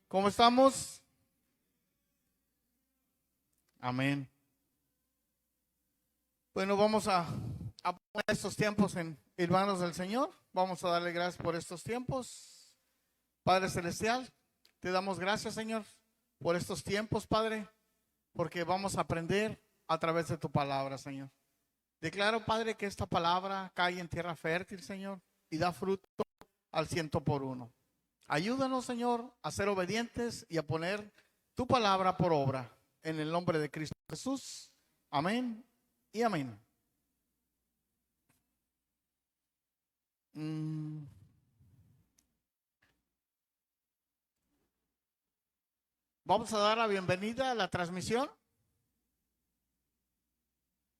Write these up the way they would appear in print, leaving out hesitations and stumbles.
¿Cómo estamos? Amén. Bueno, vamos a poner estos tiempos en manos del Señor. Vamos a darle gracias por estos tiempos. Padre Celestial, te damos gracias, Señor, por estos tiempos, Padre, porque vamos a aprender a través de tu palabra, Señor. Declaro, Padre, que esta palabra cae en tierra fértil, Señor, y da fruto al 100 por 1. Ayúdanos, Señor, a ser obedientes y a poner tu palabra por obra. En el nombre de Cristo Jesús. Amén y amén. Vamos a dar la bienvenida a la transmisión.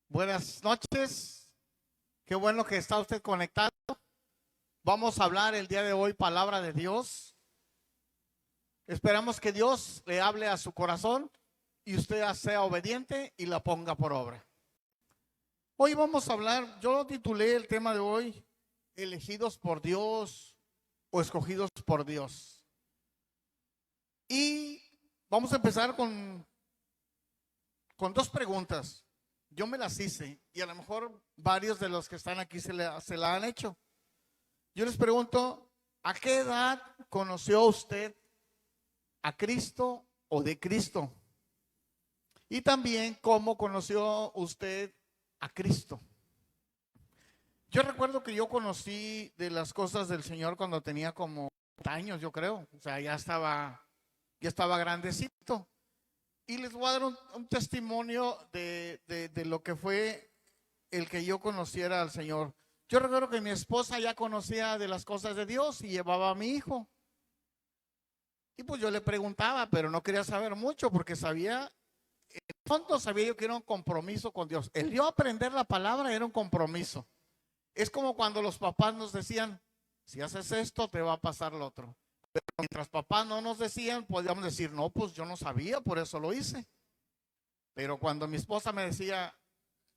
Buenas noches. Qué bueno que está usted conectado. Vamos a hablar el día de hoy palabra de Dios. Esperamos que Dios le hable a su corazón y usted sea obediente y la ponga por obra. Hoy vamos a hablar, yo lo titulé el tema de hoy, elegidos por Dios o escogidos por Dios. Y vamos a empezar con dos preguntas. Yo me las hice y a lo mejor varios de los que están aquí se la han hecho. Yo les pregunto, ¿a qué edad conoció usted a Cristo o de Cristo? Y también, ¿cómo conoció usted a Cristo? Yo recuerdo que yo conocí de las cosas del Señor cuando tenía como 30 años, yo creo. O sea, ya estaba grandecito. Y les voy a dar un testimonio de lo que fue el que yo conociera al Señor. Yo recuerdo que mi esposa ya conocía de las cosas de Dios y llevaba a mi hijo. Y pues yo le preguntaba, pero no quería saber mucho porque sabía, en el fondo sabía yo que era un compromiso con Dios. El yo aprender la palabra era un compromiso. Es como cuando los papás nos decían, si haces esto te va a pasar lo otro. Pero mientras papás no nos decían, podíamos decir, no, pues yo no sabía, por eso lo hice. Pero cuando mi esposa me decía,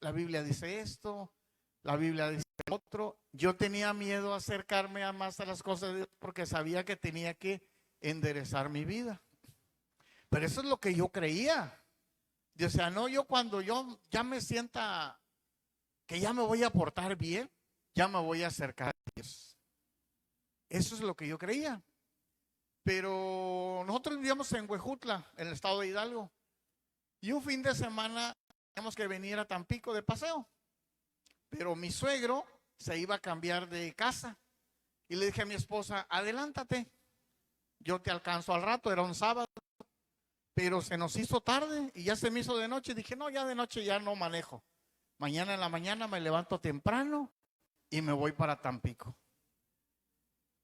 la Biblia dice esto, la Biblia dice otro, yo tenía miedo a acercarme más a las cosas de Dios porque sabía que tenía que enderezar mi vida. Pero eso es lo que yo creía. O sea, no, yo cuando yo ya me sienta que ya me voy a portar bien, ya me voy a acercar a Dios. Eso es lo que yo creía. Pero nosotros vivíamos en Huejutla, en el estado de Hidalgo. Y un fin de semana teníamos que venir a Tampico de paseo. Pero mi suegro se iba a cambiar de casa. Y le dije a mi esposa, adelántate, yo te alcanzo al rato, era un sábado. Pero se nos hizo tarde y ya se me hizo de noche. Dije, no, ya de noche ya no manejo. Mañana en la mañana me levanto temprano y me voy para Tampico.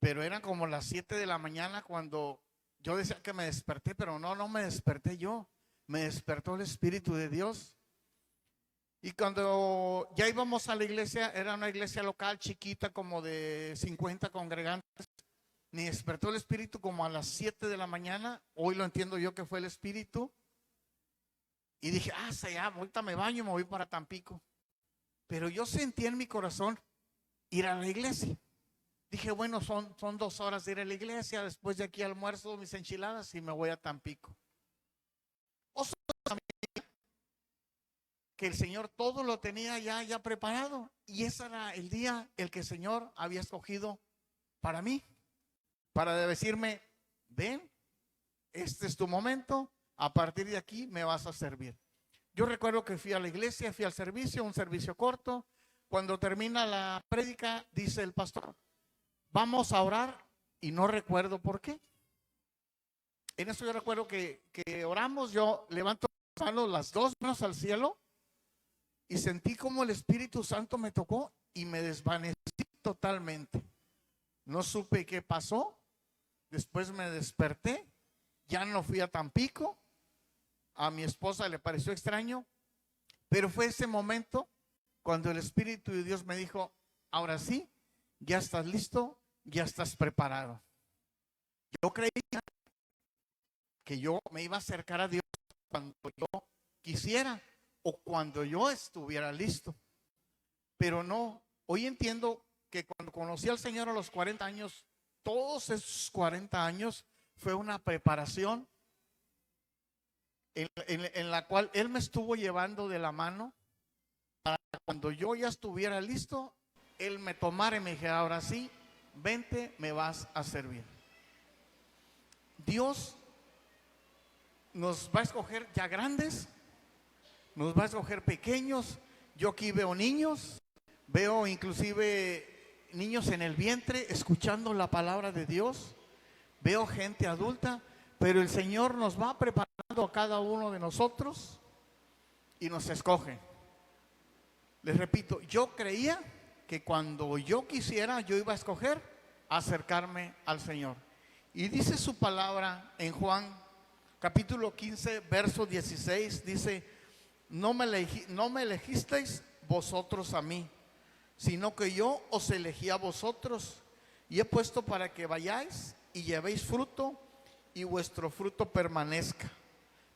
Pero eran como las 7 de la mañana cuando yo decía que me desperté, pero no me desperté yo. Me despertó el Espíritu de Dios. Y cuando ya íbamos a la iglesia, era una iglesia local chiquita como de 50 congregantes. Me despertó el Espíritu como a las 7 de la mañana. Hoy lo entiendo yo que fue el Espíritu. Y dije, ya, ahorita me baño y me voy para Tampico. Pero yo sentí en mi corazón ir a la iglesia. Dije, bueno, son 2 horas de ir a la iglesia. Después de aquí almuerzo mis enchiladas y me voy a Tampico. Que el Señor todo lo tenía ya preparado. Y ese era el día el que el Señor había escogido para mí. Para decirme, ven, este es tu momento. A partir de aquí me vas a servir. Yo recuerdo que fui a la iglesia, fui al servicio, un servicio corto. Cuando termina la prédica, dice el pastor, vamos a orar, y no recuerdo por qué. En eso yo recuerdo que oramos, yo levanto las 2 manos al cielo y sentí como el Espíritu Santo me tocó y me desvanecí totalmente. No supe qué pasó, después me desperté, ya no fui a Tampico, a mi esposa le pareció extraño, pero fue ese momento cuando el Espíritu de Dios me dijo, ahora sí, ya estás listo, ya estás preparado. Yo creía que yo me iba a acercar a Dios cuando yo quisiera o cuando yo estuviera listo. Pero no, hoy entiendo que cuando conocí al Señor a los 40 años, todos esos 40 años fue una preparación en la cual Él me estuvo llevando de la mano para cuando yo ya estuviera listo, Él me tomara y me dijera, ahora sí, vente, me vas a servir. Dios nos va a escoger ya grandes, nos va a escoger pequeños. Yo aquí veo niños, veo inclusive niños en el vientre escuchando la palabra de Dios, veo gente adulta, pero el Señor nos va preparando a cada uno de nosotros y nos escoge. Les repito, yo creía que cuando yo quisiera, yo iba a escoger acercarme al Señor. Y dice su palabra en Juan capítulo 15, verso 16, dice, no me elegisteis vosotros a mí, sino que yo os elegí a vosotros y he puesto para que vayáis y llevéis fruto y vuestro fruto permanezca,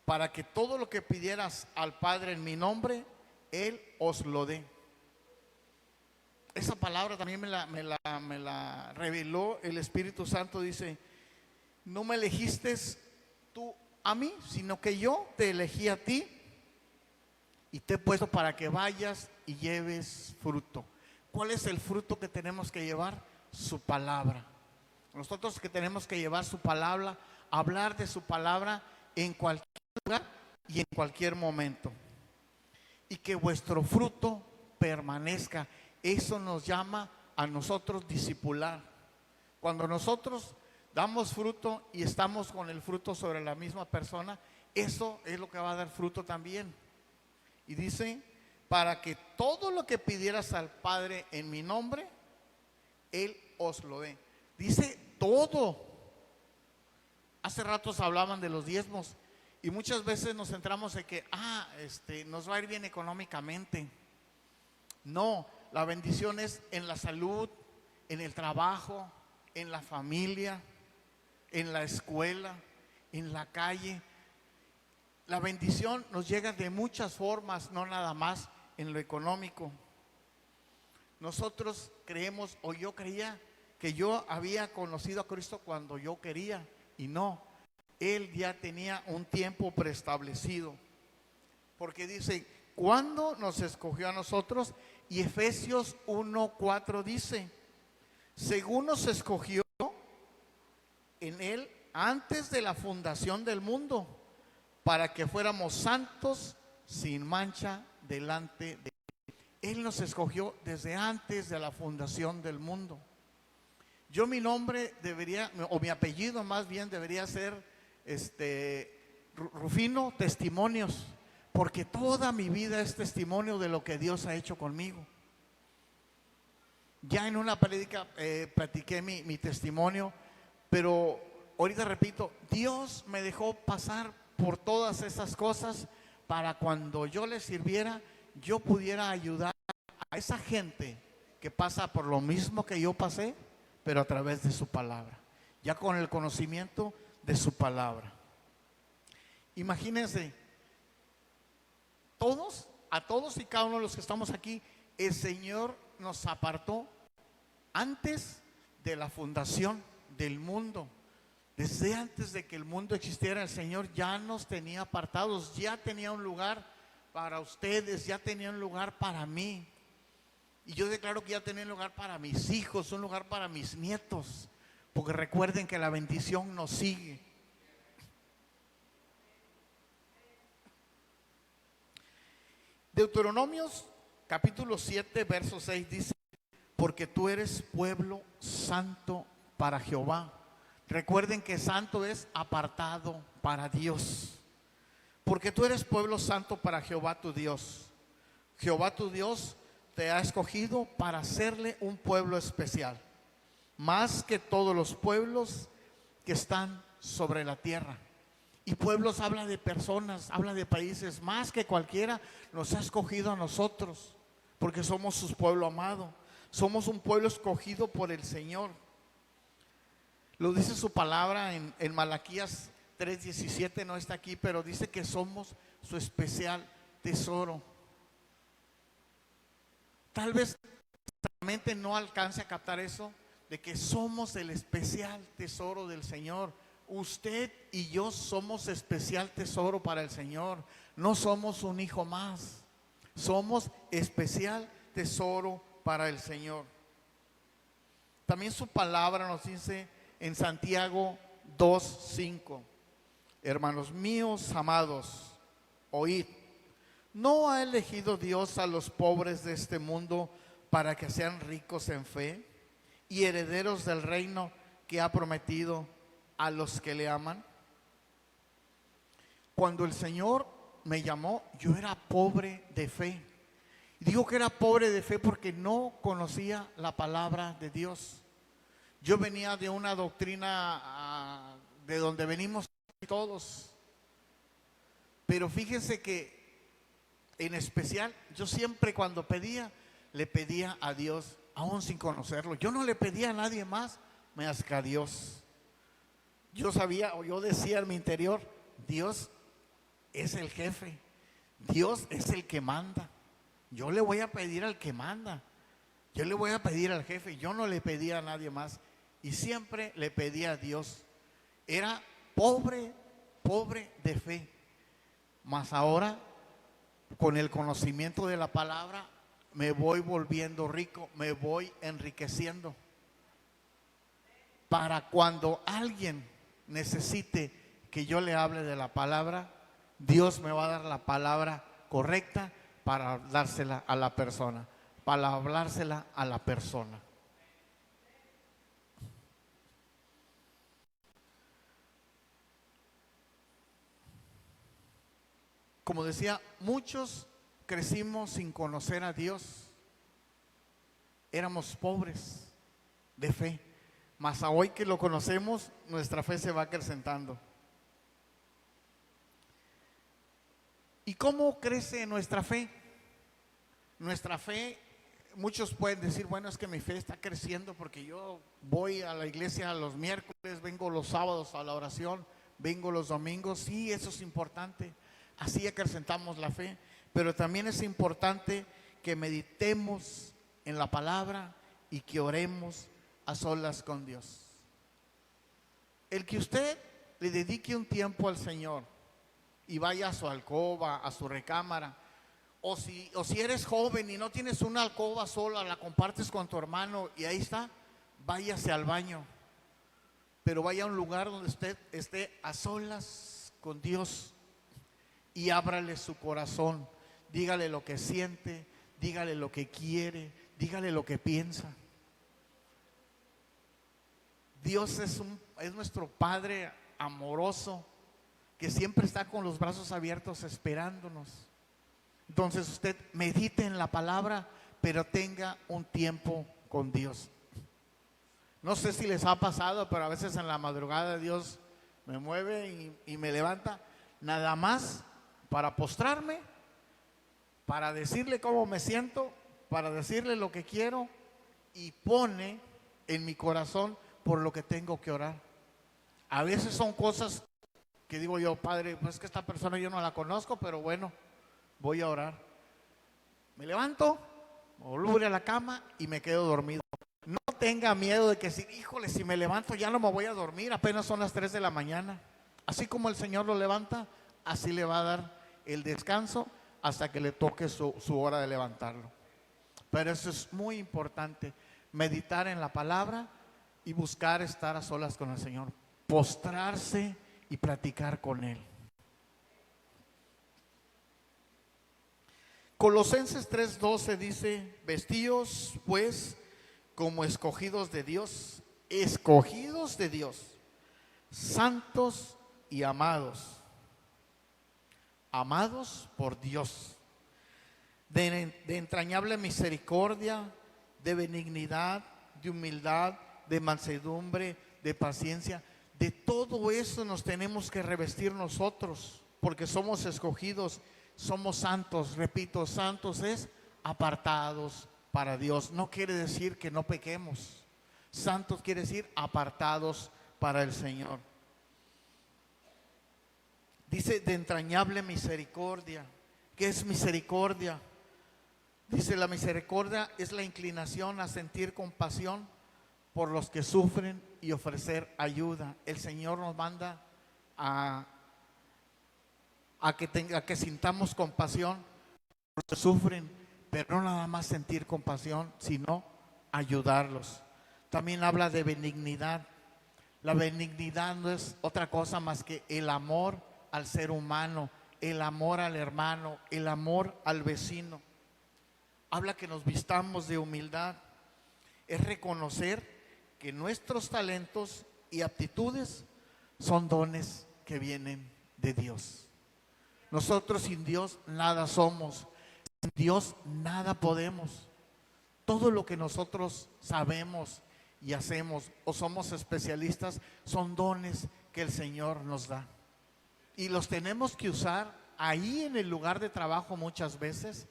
para que todo lo que pidieras al Padre en mi nombre, Él os lo dé. Esa palabra también me la reveló el Espíritu Santo. Dice, no me elegiste tú a mí, sino que yo te elegí a ti y te he puesto para que vayas y lleves fruto. ¿Cuál es el fruto que tenemos que llevar? Su palabra. Nosotros que tenemos que llevar su palabra, hablar de su palabra en cualquier lugar y en cualquier momento. Y que vuestro fruto permanezca. Eso nos llama a nosotros discipular. Cuando nosotros damos fruto y estamos con el fruto sobre la misma persona, eso es lo que va a dar fruto también. Y dice, para que todo lo que pidieras al Padre en mi nombre, Él os lo dé. Dice todo. Hace ratos hablaban de los diezmos y muchas veces nos centramos en que, nos va a ir bien económicamente. No, la bendición es en la salud, en el trabajo, en la familia, en la escuela, en la calle. La bendición nos llega de muchas formas, no nada más en lo económico. Nosotros creemos, o yo creía, que yo había conocido a Cristo cuando yo quería, y no, Él ya tenía un tiempo preestablecido. Porque dice, ¿cuándo nos escogió a nosotros? Y Efesios 1:4 dice, según nos escogió en Él antes de la fundación del mundo, para que fuéramos santos sin mancha delante de Él. Él nos escogió desde antes de la fundación del mundo. Yo mi nombre debería, o mi apellido más bien debería ser Rufino Testimonios, porque toda mi vida es testimonio de lo que Dios ha hecho conmigo. Ya en una prédica platiqué mi testimonio, pero ahorita repito, Dios me dejó pasar por todas esas cosas para cuando yo le sirviera, yo pudiera ayudar a esa gente que pasa por lo mismo que yo pasé, pero a través de su palabra, ya con el conocimiento de su palabra. Imagínense, a todos y cada uno de los que estamos aquí, el Señor nos apartó antes de la fundación del mundo. Desde antes de que el mundo existiera, el Señor ya nos tenía apartados, ya tenía un lugar para ustedes, ya tenía un lugar para mí. Y yo declaro que ya tenía un lugar para mis hijos, un lugar para mis nietos, porque recuerden que la bendición nos sigue. Deuteronomios capítulo 7, verso 6 dice, porque tú eres pueblo santo para Jehová. Recuerden que santo es apartado para Dios. Porque tú eres pueblo santo para Jehová tu Dios. Jehová tu Dios te ha escogido para hacerle un pueblo especial, más que todos los pueblos que están sobre la tierra. Y pueblos habla de personas, habla de países, más que cualquiera nos ha escogido a nosotros, porque somos su pueblo amado. Somos un pueblo escogido por el Señor. Lo dice su palabra en Malaquías 3:17, no está aquí, pero dice que somos su especial tesoro. Tal vez la mente no alcance a captar eso, de que somos el especial tesoro del Señor, Usted y yo somos especial tesoro para el Señor. No somos un hijo más. Somos especial tesoro para el Señor. También su palabra nos dice en Santiago 2:5: hermanos míos amados, oíd. ¿No ha elegido Dios a los pobres de este mundo para que sean ricos en fe y herederos del reino que ha prometido a los que le aman? Cuando el Señor me llamó, yo era pobre de fe. Digo que era pobre de fe porque no conocía la palabra de Dios. Yo venía de una doctrina de donde venimos todos. Pero fíjense que en especial, yo siempre cuando pedía, le pedía a Dios, aún sin conocerlo. Yo no le pedía a nadie más que a Dios. Yo sabía, o yo decía en mi interior, Dios es el jefe, Dios es el que manda. Yo le voy a pedir al que manda, yo le voy a pedir al jefe. Yo no le pedía a nadie más y siempre le pedía a Dios. Era pobre de fe, mas ahora con el conocimiento de la palabra me voy volviendo rico, me voy enriqueciendo. Para cuando alguien necesite que yo le hable de la palabra, Dios me va a dar la palabra correcta para dársela a la persona, para hablársela a la persona. Como decía, muchos crecimos sin conocer a Dios. Éramos pobres de fe, mas a hoy que lo conocemos, nuestra fe se va acrecentando. ¿Y cómo crece nuestra fe? Nuestra fe, muchos pueden decir, bueno, es que mi fe está creciendo porque yo voy a la iglesia los miércoles, vengo los sábados a la oración, vengo los domingos. Sí, eso es importante. Así acrecentamos la fe, pero también es importante que meditemos en la palabra y que oremos a solas con Dios. El que usted le dedique un tiempo al Señor y vaya a su alcoba, a su recámara, o si eres joven y no tienes una alcoba sola, la compartes con tu hermano y ahí está, váyase al baño, pero vaya a un lugar donde usted esté a solas con Dios y ábrale su corazón, dígale lo que siente, dígale lo que quiere, dígale lo que piensa. Dios es nuestro Padre amoroso que siempre está con los brazos abiertos esperándonos. Entonces usted medite en la palabra, pero tenga un tiempo con Dios. No sé si les ha pasado, pero a veces en la madrugada Dios me mueve y me levanta nada más para postrarme, para decirle cómo me siento, para decirle lo que quiero, y pone en mi corazón por lo que tengo que orar. A veces son cosas que digo yo, Padre, pues es que esta persona yo no la conozco, pero bueno, voy a orar. Me levanto, me vuelvo a la cama y me quedo dormido. No tenga miedo de que híjole, si me levanto ya no me voy a dormir, apenas son las 3 de la mañana. Así como el Señor lo levanta, así le va a dar el descanso hasta que le toque su hora de levantarlo. Pero eso es muy importante, meditar en la palabra y buscar estar a solas con el Señor, postrarse y platicar con Él. Colosenses 3:12 dice: vestíos pues como escogidos de Dios, santos y amados por Dios, de entrañable misericordia, de benignidad, de humildad, de mansedumbre, de paciencia. De todo eso nos tenemos que revestir nosotros, porque somos escogidos, somos santos. Repito, santos es apartados para Dios. No quiere decir que no pequemos. Santos quiere decir apartados para el Señor. Dice de entrañable misericordia. ¿Qué es misericordia? Dice, la misericordia es la inclinación a sentir compasión por los que sufren y ofrecer ayuda. El Señor nos manda a que sintamos compasión por los que sufren, pero no nada más sentir compasión, sino ayudarlos. También habla de benignidad. La benignidad no es otra cosa más que el amor al ser humano, el amor al hermano, el amor al vecino. Habla que nos vistamos de humildad. Es reconocer que nuestros talentos y aptitudes son dones que vienen de Dios. Nosotros sin Dios nada somos, sin Dios nada podemos. Todo lo que nosotros sabemos y hacemos o somos especialistas son dones que el Señor nos da. Y los tenemos que usar ahí en el lugar de trabajo muchas veces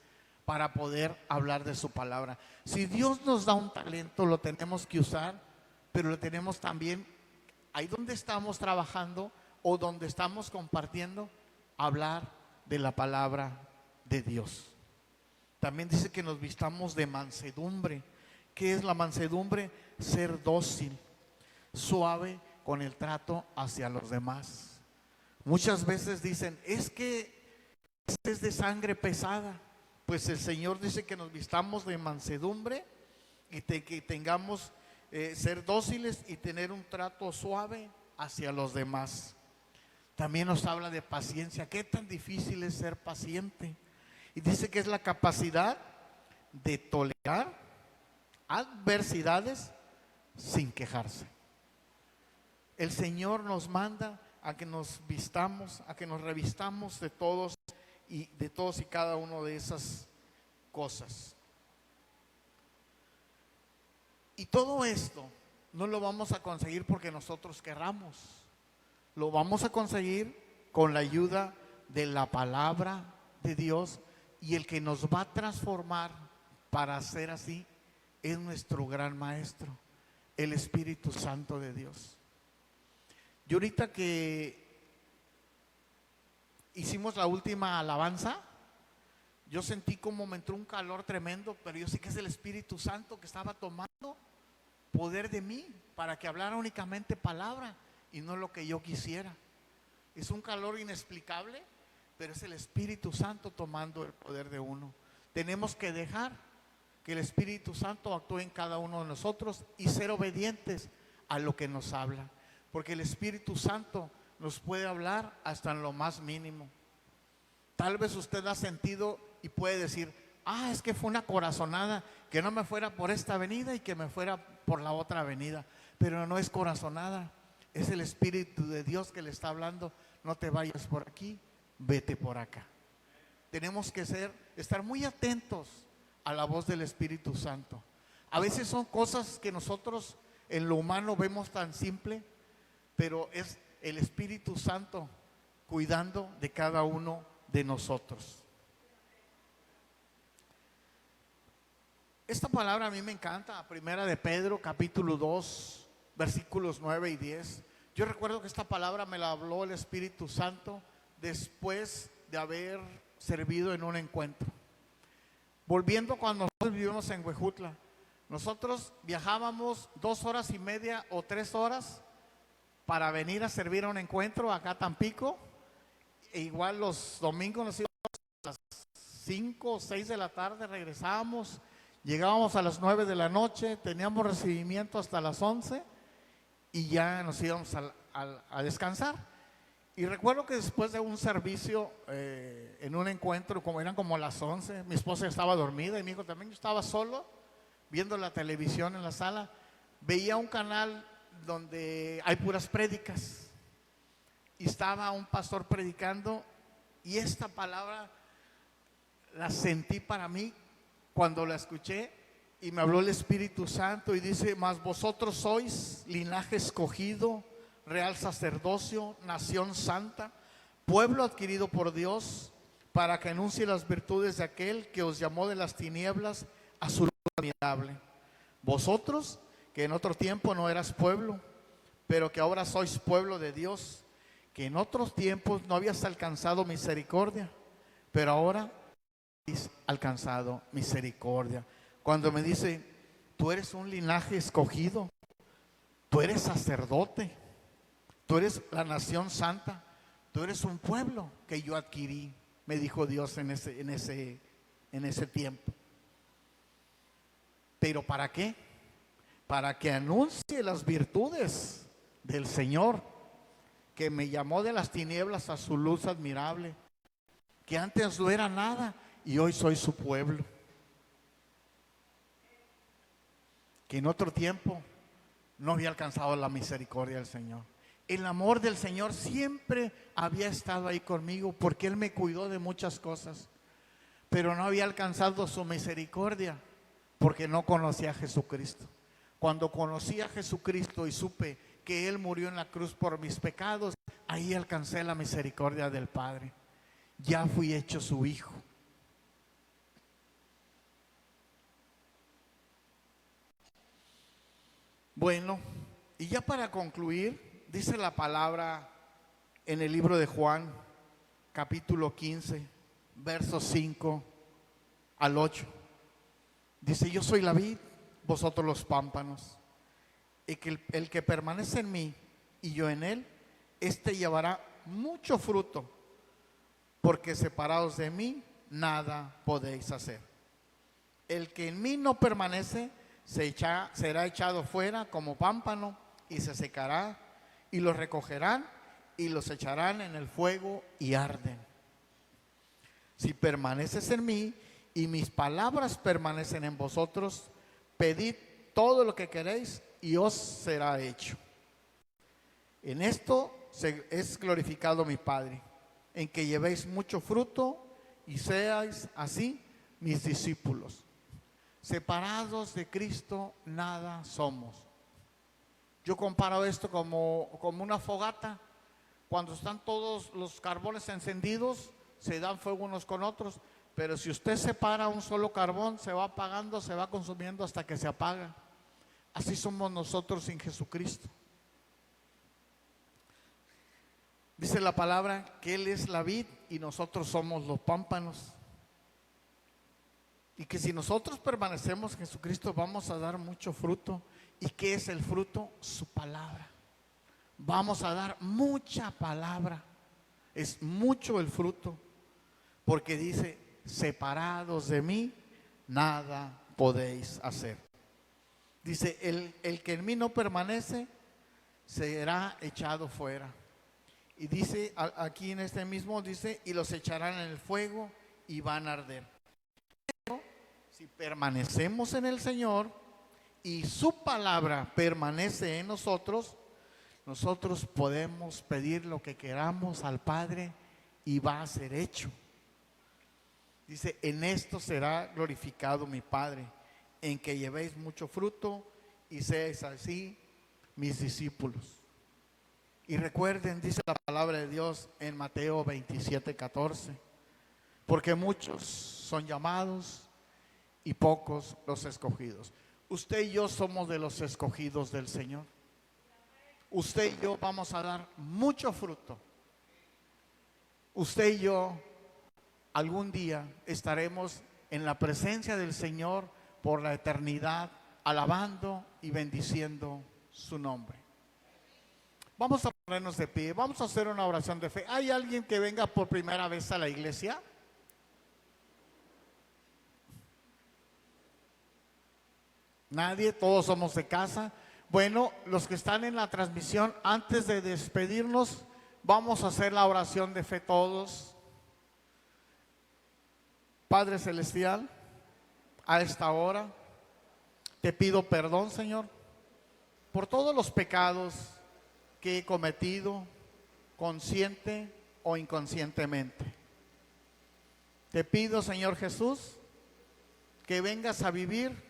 para poder hablar de su palabra. Si Dios nos da un talento, lo tenemos que usar, pero lo tenemos también ahí donde estamos trabajando o donde estamos compartiendo, hablar de la palabra de Dios. También dice que nos vistamos de mansedumbre. ¿Qué es la mansedumbre? Ser dócil, suave con el trato hacia los demás. Muchas veces dicen, es que este es de sangre pesada. Pues el Señor dice que nos vistamos de mansedumbre y que tengamos ser dóciles y tener un trato suave hacia los demás. También nos habla de paciencia. ¿Qué tan difícil es ser paciente? Y dice que es la capacidad de tolerar adversidades sin quejarse. El Señor nos manda a que nos vistamos, a que nos revistamos de todos y cada una de esas cosas. Y todo esto no lo vamos a conseguir porque nosotros querramos. Lo vamos a conseguir con la ayuda de la palabra de Dios, y el que nos va a transformar para ser así es nuestro gran maestro, el Espíritu Santo de Dios. Y ahorita que hicimos la última alabanza, yo sentí como me entró un calor tremendo, pero yo sé que es el Espíritu Santo que estaba tomando poder de mí para que hablara únicamente palabra y no lo que yo quisiera. Es un calor inexplicable, pero es el Espíritu Santo tomando el poder de uno. Tenemos que dejar que el Espíritu Santo actúe en cada uno de nosotros y ser obedientes a lo que nos habla, porque el Espíritu Santo nos puede hablar hasta en lo más mínimo. Tal vez usted ha sentido y puede decir, es que fue una corazonada, que no me fuera por esta avenida y que me fuera por la otra avenida. Pero no es corazonada, es el Espíritu de Dios que le está hablando. No te vayas por aquí, vete por acá. Tenemos que estar muy atentos a la voz del Espíritu Santo. A veces son cosas que nosotros en lo humano vemos tan simple, pero es el Espíritu Santo cuidando de cada uno de nosotros. Esta palabra a mí me encanta, primera de Pedro, capítulo 2, versículos 9 y 10. Yo recuerdo que esta palabra me la habló el Espíritu Santo después de haber servido en un encuentro. Volviendo cuando nosotros vivimos en Huejutla, nosotros viajábamos 2 horas y media o 3 horas para venir a servir a un encuentro acá a Tampico. E igual los domingos nos íbamos a las 5 o 6 de la tarde, regresábamos, llegábamos a las 9 de la noche, teníamos recibimiento hasta las 11 y ya nos íbamos a descansar. Y recuerdo que después de un servicio en un encuentro, como eran como las 11, mi esposa estaba dormida y mi hijo también, yo estaba solo viendo la televisión en la sala, veía un canal donde hay puras prédicas y estaba un pastor predicando, y esta palabra la sentí para mí cuando la escuché, y me habló el Espíritu Santo y dice: mas vosotros sois linaje escogido, real sacerdocio, nación santa, pueblo adquirido por Dios, para que anuncie las virtudes de aquel que os llamó de las tinieblas a su luz admirable. Vosotros que en otro tiempo no eras pueblo, pero que ahora sois pueblo de Dios, que en otros tiempos no habías alcanzado misericordia, pero ahora habéis alcanzado misericordia. Cuando me dice, tú eres un linaje escogido, Tú eres sacerdote, tú eres la nación santa, tú eres un pueblo que yo adquirí, me dijo Dios en ese tiempo. ¿Pero para qué? Para que anuncie las virtudes del Señor, que me llamó de las tinieblas a su luz admirable, que antes no era nada y hoy soy su pueblo. Que en otro tiempo no había alcanzado la misericordia del Señor. El amor del Señor siempre había estado ahí conmigo, porque Él me cuidó de muchas cosas, pero no había alcanzado su misericordia porque no conocía a Jesucristo. Cuando conocí a Jesucristo y supe que Él murió en la cruz por mis pecados, ahí alcancé la misericordia del Padre. Ya fui hecho su hijo. Bueno, y ya para concluir, dice la palabra en el libro de Juan, capítulo 15, versos 5 al 8. Dice: yo soy la vid, vosotros los pámpanos. El que permanece en mí y yo en él, éste llevará mucho fruto, porque separados de mí nada podéis hacer. El que en mí no permanece será echado fuera como pámpano y se secará, y los recogerán y los echarán en el fuego y arden. Si permaneces en mí y mis palabras permanecen en vosotros, pedid todo lo que queréis y os será hecho. En esto es glorificado mi Padre, en que llevéis mucho fruto y seáis así mis discípulos. Separados de Cristo nada somos. Yo comparo esto como una fogata. Cuando están todos los carbones encendidos, se dan fuego unos con otros, pero si usted separa un solo carbón, se va apagando, se va consumiendo hasta que se apaga. Así somos nosotros sin Jesucristo. Dice la palabra que Él es la vid y nosotros somos los pámpanos. Y que si nosotros permanecemos en Jesucristo vamos a dar mucho fruto. ¿Y qué es el fruto? Su palabra. Vamos a dar mucha palabra. Es mucho el fruto. Porque dice: separados de mí, nada podéis hacer. Dice: el que en mí no permanece, será echado fuera. Y dice aquí en este mismo, dice: y los echarán en el fuego y van a arder. Pero si permanecemos en el Señor y su palabra permanece en nosotros, nosotros podemos pedir lo que queramos al Padre y va a ser hecho. Dice: en esto será glorificado mi Padre, en que llevéis mucho fruto y seáis así mis discípulos. Y recuerden, dice la palabra de Dios en Mateo 27:14, porque muchos son llamados y pocos los escogidos. Usted y yo somos de los escogidos del Señor. Usted y yo vamos a dar mucho fruto. Usted y yo algún día estaremos en la presencia del Señor por la eternidad, alabando y bendiciendo su nombre. Vamos a ponernos de pie, vamos a hacer una oración de fe. ¿Hay alguien que venga por primera vez a la iglesia? Nadie, todos somos de casa. Bueno, los que están en la transmisión, antes de despedirnos, vamos a hacer la oración de fe todos. Padre Celestial, a esta hora te pido perdón, Señor, por todos los pecados que he cometido, consciente o inconscientemente. Te pido, Señor Jesús, que vengas a vivir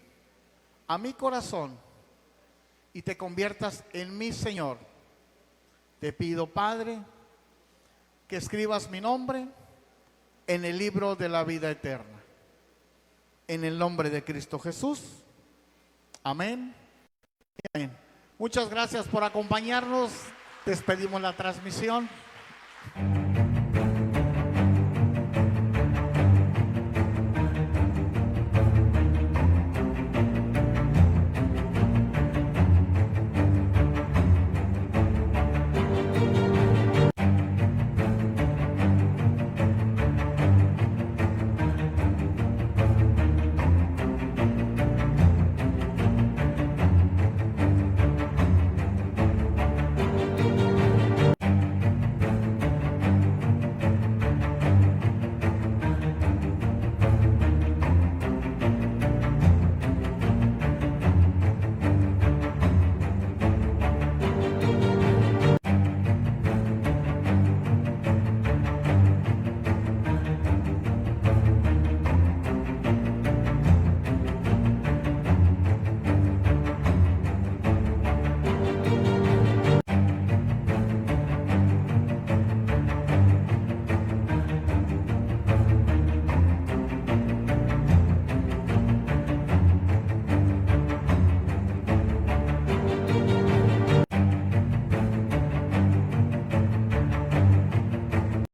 a mi corazón y te conviertas en mi Señor. Te pido, Padre, que escribas mi nombre en el libro de la vida eterna. En el nombre de Cristo Jesús. Amén. Amén. Muchas gracias por acompañarnos. Despedimos la transmisión.